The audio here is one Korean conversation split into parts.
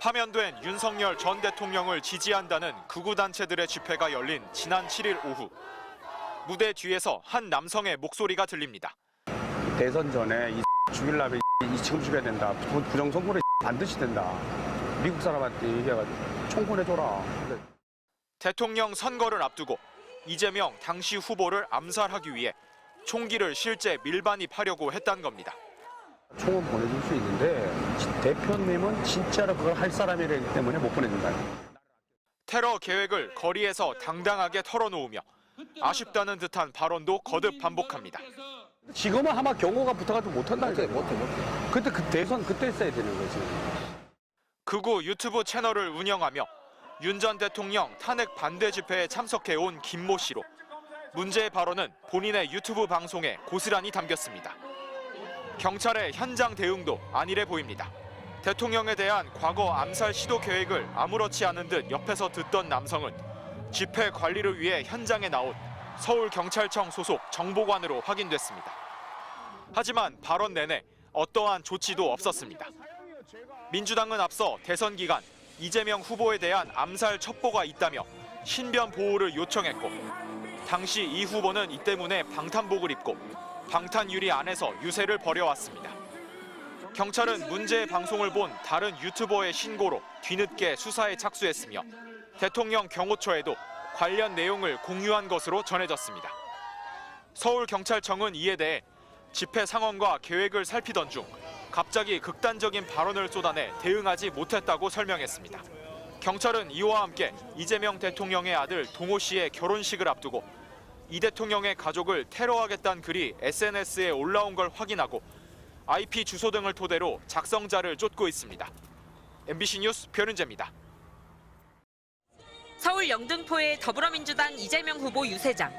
파면된 윤석열 전 대통령을 지지한다는 극우단체들의 집회가 열린 지난 7일 오후. 무대 뒤에서 한 남성의 목소리가 들립니다. 대선 전에 이 죽이려면 지금 죽여야 된다. 부정선거는 반드시 된다. 미국 사람한테 얘기해가지고 총권해줘라. 대통령 선거를 앞두고 이재명 당시 후보를 암살하기 위해 총기를 실제 밀반입하려고 했다는 겁니다. 총은 보내줄 수 있는데 대표님은 진짜로 그걸 할 사람이기 때문에 못 보내준다. 테러 계획을 거리에서 당당하게 털어놓으며 아쉽다는 듯한 발언도 거듭 반복합니다. 지금은 아마 경호가 붙어가지고 못한다니까. 못해. 그때 그 대선 그때 써야 되는 거지. 극우 유튜브 채널을 운영하며 윤 전 대통령 탄핵 반대 집회에 참석해온 김모 씨로 문제의 발언은 본인의 유튜브 방송에 고스란히 담겼습니다. 경찰의 현장 대응도 안일해 보입니다. 대통령에 대한 과거 암살 시도 계획을 아무렇지 않은 듯 옆에서 듣던 남성은 집회 관리를 위해 현장에 나온 서울경찰청 소속 정보관으로 확인됐습니다. 하지만 발언 내내 어떠한 조치도 없었습니다. 민주당은 앞서 대선 기간 이재명 후보에 대한 암살 첩보가 있다며 신변 보호를 요청했고 당시 이 후보는 이 때문에 방탄복을 입고 방탄 유리 안에서 유세를 벌여왔습니다. 경찰은 문제의 방송을 본 다른 유튜버의 신고로 뒤늦게 수사에 착수했으며 대통령 경호처에도 관련 내용을 공유한 것으로 전해졌습니다. 서울경찰청은 이에 대해 집회 상황과 계획을 살피던 중 갑자기 극단적인 발언을 쏟아내 대응하지 못했다고 설명했습니다. 경찰은 이와 함께 이재명 대통령의 아들 동호 씨의 결혼식을 앞두고 이 대통령의 가족을 테러하겠다는 글이 SNS에 올라온 걸 확인하고 IP 주소 등을 토대로 작성자를 쫓고 있습니다. MBC 뉴스 변은재입니다. 서울 영등포의 더불어민주당 이재명 후보 유세장.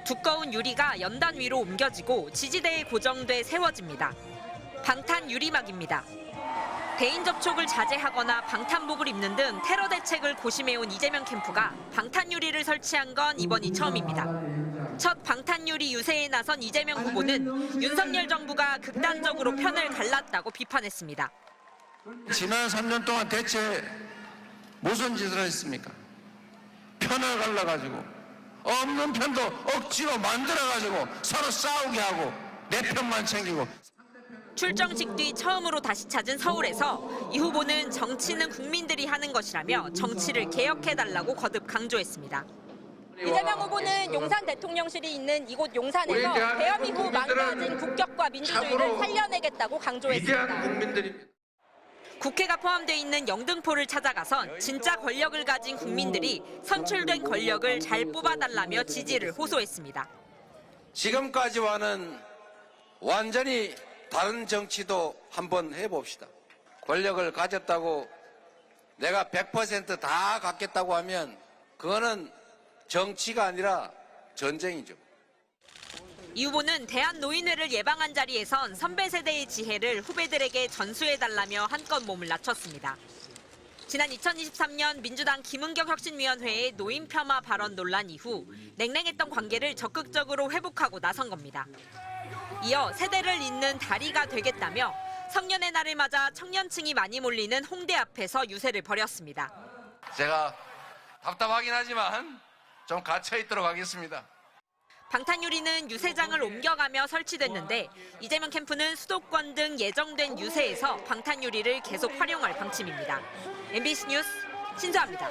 두꺼운 유리가 연단 위로 옮겨지고 지지대에 고정돼 세워집니다. 방탄 유리막입니다. 대인 접촉을 자제하거나 방탄복을 입는 등 테러 대책을 고심해온 이재명 캠프가 방탄 유리를 설치한 건 이번이 처음입니다. 첫 방탄 유리 유세에 나선 이재명 후보는 윤석열 정부가 극단적으로 편을 갈랐다고 비판했습니다. 지난 3년 동안 대체 무슨 짓을 했습니까? 편을 갈라가지고 없는 편도 억지로 만들어가지고 서로 싸우게 하고 내 편만 챙기고. 출정식 뒤 처음으로 다시 찾은 서울에서 이 후보는 정치는 국민들이 하는 것이라며 정치를 개혁해달라고 거듭 강조했습니다. 이재명 후보는 용산 대통령실이 있는 이곳 용산에서 대여 이후 망가진 국격과 민주주의를 살려내겠다고 강조했습니다. 국회가 포함되어 있는 영등포를 찾아가선 진짜 권력을 가진 국민들이 선출된 권력을 잘 뽑아달라며 지지를 호소했습니다. 지금까지와는 완전히 다른 정치도 한번 해봅시다. 권력을 가졌다고 내가 100% 다 갖겠다고 하면 그거는 정치가 아니라 전쟁이죠. 이 후보는 대한노인회를 예방한 자리에선 선배 세대의 지혜를 후배들에게 전수해달라며 한껏 몸을 낮췄습니다. 지난 2023년 민주당 김은경 혁신위원회의 노인 폄하 발언 논란 이후 냉랭했던 관계를 적극적으로 회복하고 나선 겁니다. 이어 세대를 잇는 다리가 되겠다며 성년의 날을 맞아 청년층이 많이 몰리는 홍대 앞에서 유세를 벌였습니다. 제가 답답하긴 하지만 좀 갇혀있도록 하겠습니다. 방탄유리는 유세장을 옮겨가며 설치됐는데 이재명 캠프는 수도권 등 예정된 유세에서 방탄유리를 계속 활용할 방침입니다. MBC 뉴스 신수아입니다.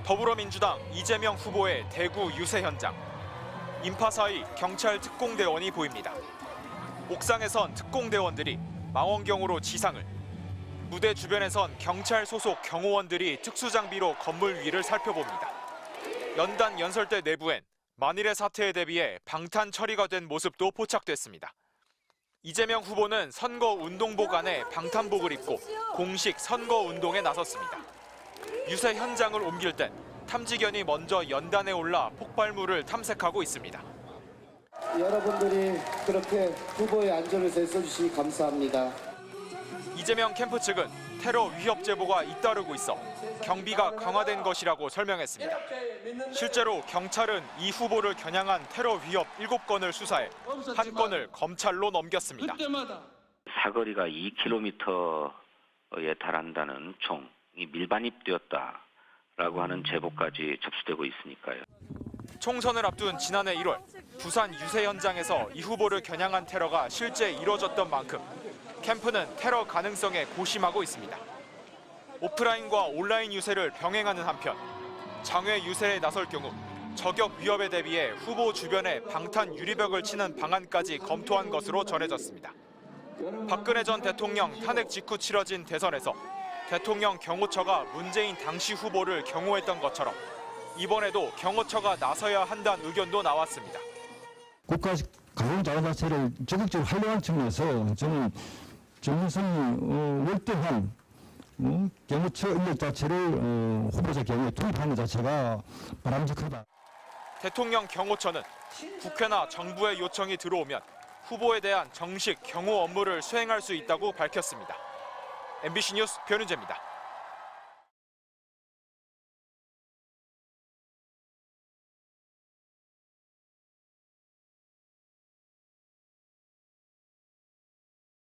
더불어민주당 이재명 후보의 대구 유세 현장. 인파 사이 경찰 특공대원이 보입니다. 옥상에선 특공대원들이 망원경으로 지상을, 무대 주변에선 경찰 소속 경호원들이 특수장비로 건물 위를 살펴봅니다. 연단 연설대 내부엔 만일의 사태에 대비해 방탄 처리가 된 모습도 포착됐습니다. 이재명 후보는 선거운동복 안에 방탄복을 입고 공식 선거운동에 나섰습니다. 유세 현장을 옮길 땐 탐지견이 먼저 연단에 올라 폭발물을 탐색하고 있습니다. 여러분들이 그렇게 후보의 안전을 애써주시니 감사합니다. 이재명 캠프 측은 테러 위협 제보가 잇따르고 있어 경비가 강화된 것이라고 설명했습니다. 실제로 경찰은 이 후보를 겨냥한 테러 위협 7건을 수사해 한 건을 검찰로 넘겼습니다. 사거리가 2km 달한다는 총이 밀반입되었다라고 하는 제보까지 접수되고 있으니까요. 총선을 앞둔 지난해 1월 부산 유세 현장에서 이 후보를 겨냥한 테러가 실제 이뤄졌던 만큼 캠프는 테러 가능성에 고심하고 있습니다. 오프라인과 온라인 유세를 병행하는 한편 장외 유세에 나설 경우 저격 위협에 대비해 후보 주변에 방탄 유리벽을 치는 방안까지 검토한 것으로 전해졌습니다. 박근혜 전 대통령 탄핵 직후 치러진 대선에서 대통령 경호처가 문재인 당시 후보를 경호했던 것처럼 이번에도 경호처가 나서야 한다는 의견도 나왔습니다. 국가 가공 자원 자체를 적극적으로 활용한 측면에서 저는 정선이 월등한 경호처 인력 자체를 후보자 경우에 투입하는 것 자체가 바람직하다. 대통령 경호처는 국회나 정부의 요청이 들어오면 후보에 대한 정식 경호 업무를 수행할 수 있다고 밝혔습니다. MBC 뉴스 변윤재입니다.